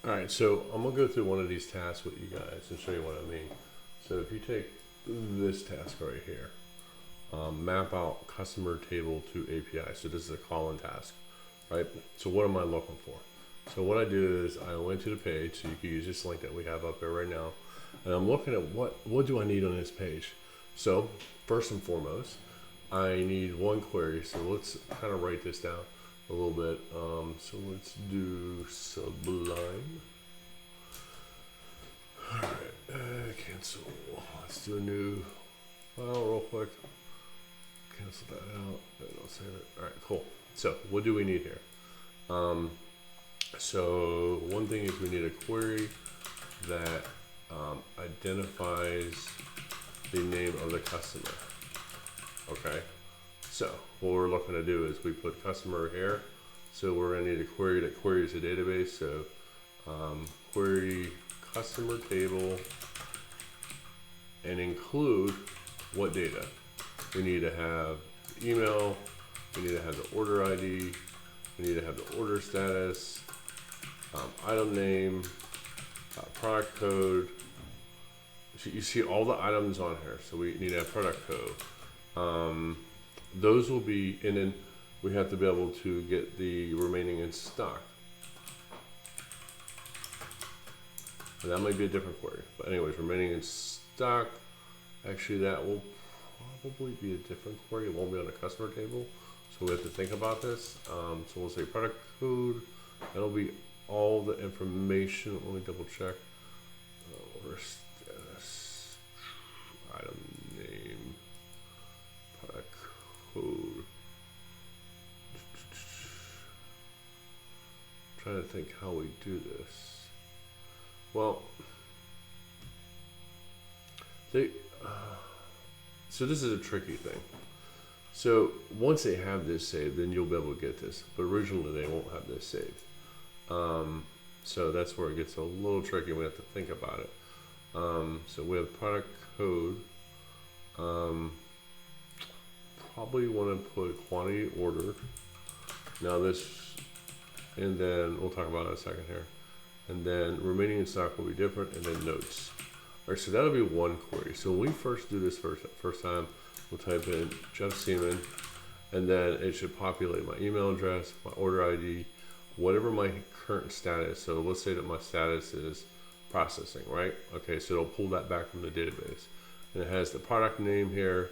All right, so I'm gonna go through one of these tasks with you guys and show you what I mean. So if you take this task right here, map out customer table to API. So this is a calling task, right? So what am I looking for? So what I do is I went to the page, so you can use this link that we have up there right now, and I'm looking at what do I need on this page. So first and foremost, I need one query. So let's kind of write this down a little bit. So let's do Sublime. All right, cancel. Let's do a new file real quick. Cancel that out, and I'll save it. All right, cool. So what do we need here? So one thing is we need a query that identifies the name of the customer. Okay. So what we're looking to do is we put customer here. So we're going to need a query that queries the database. So query customer table and include what data? We need to have email, we need to have the order ID, we need to have the order status, item name, product code. So you see all the items on here. So we need to have product code. Those will be, and then we have to be able to get the remaining in stock. And that might be a different query, but anyways, remaining in stock, actually that will probably be a different query. It won't be on the customer table, so we have to think about this. So we'll say product code, that'll be all the information. Let me double check. Order status, item name, product code. Trying to think how we do this. Well, so this is a tricky thing. So once they have this saved, then you'll be able to get this. But originally they won't have this saved. So that's where it gets a little tricky. We have to think about it. So we have product code. Probably want to put quantity order. Now this, and then we'll talk about it in a second here. And then remaining in stock will be different, and then notes. All right, so that'll be one query. So when we first do this first time, we'll type in Jeff Seaman, and then it should populate my email address, my order ID, whatever my current status. So let's say that my status is processing, right? Okay, so it'll pull that back from the database. And it has the product name here,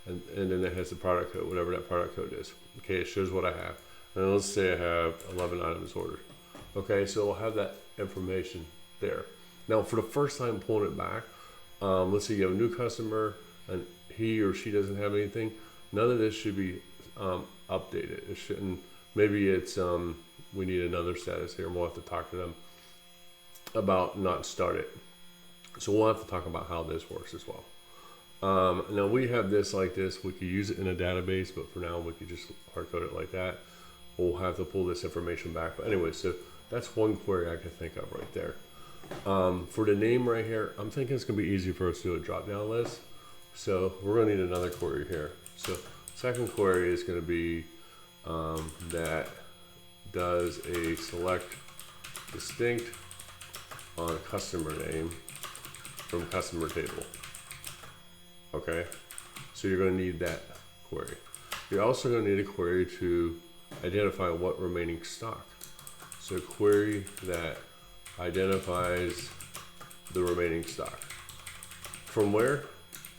and then it has the product code, whatever that product code is. Okay, it shows what I have. And let's say I have 11 items ordered. Okay, so I'll have that information there. Now, for the first time pulling it back, let's say you have a new customer and he or she doesn't have anything. None of this should be updated. It shouldn't. Maybe it's we need another status here, and we'll have to talk to them about not started. So we'll have to talk about how this works as well. Now we have this like this. We could use it in a database, but for now we could just hard code it like that. We'll have to pull this information back. But anyway, so that's one query I can think of right there. For the name right here, I'm thinking it's gonna be easy for us to do a drop down list. So we're gonna need another query here. So second query is gonna be that does a select distinct on customer name from customer table. Okay, so you're gonna need that query. You're also gonna need a query to identify what remaining stock. So query that identifies the remaining stock. From where?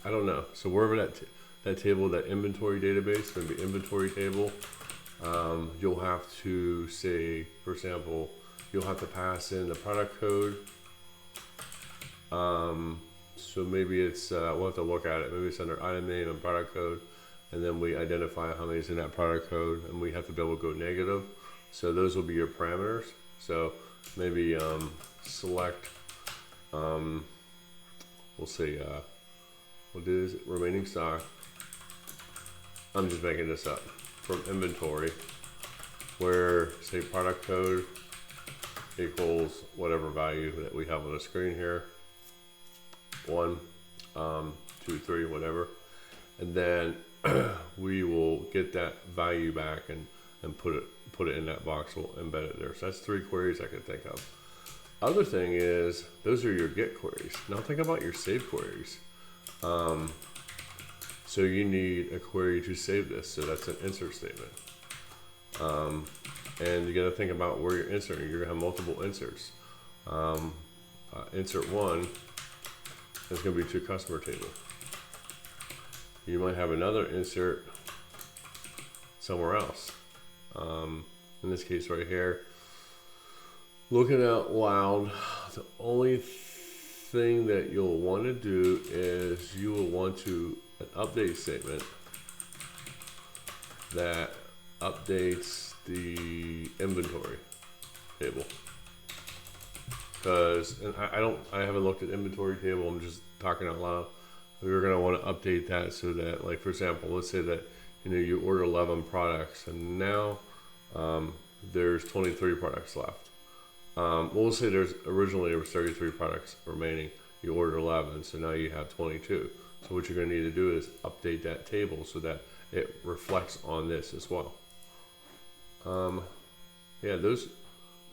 I don't know. So wherever that table, that inventory database, going to be inventory table, you'll have to say, for example, you'll have to pass in the product code. So maybe it's, we'll have to look at it. Maybe it's under item name and product code. And then we identify how many is in that product code, and we have to be able to go negative. So those will be your parameters. So maybe select, we'll say, what is it? Remaining stock. I'm just making this up from inventory, where say product code equals whatever value that we have on the screen here. 1, 2, 3, whatever. And then we will get that value back and put it in that box. We'll embed it there. So that's 3 queries I can think of. other thing is, those are your get queries. Now think about your save queries. So you need a query to save this, so that's an insert statement. And you got to think about where you're inserting. You're gonna have multiple inserts. Insert one is gonna be to customer table. You might have another insert somewhere else. In this case right here, looking out loud, the only thing that you'll want to do is you will want to an update statement that updates the inventory table. Because, and I haven't looked at inventory table, I'm just talking out loud. We're going to want to update that so that, like, for example, let's say that, you know, you order 11 products and now there's 23 products left. We'll say originally there was 33 products remaining. You ordered 11, so now you have 22. So what you're going to need to do is update that table so that it reflects on this as well. Yeah, those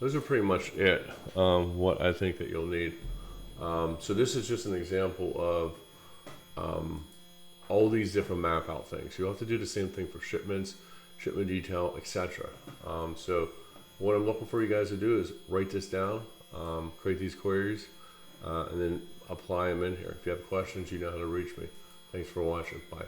are pretty much it. What I think that you'll need. So this is just an example of all these different map out things. You'll have to do the same thing for shipments, shipment detail, etc. So what I'm looking for you guys to do is write this down, create these queries, and then apply them in here. If you have questions, you know how to reach me. Thanks for watching. Bye.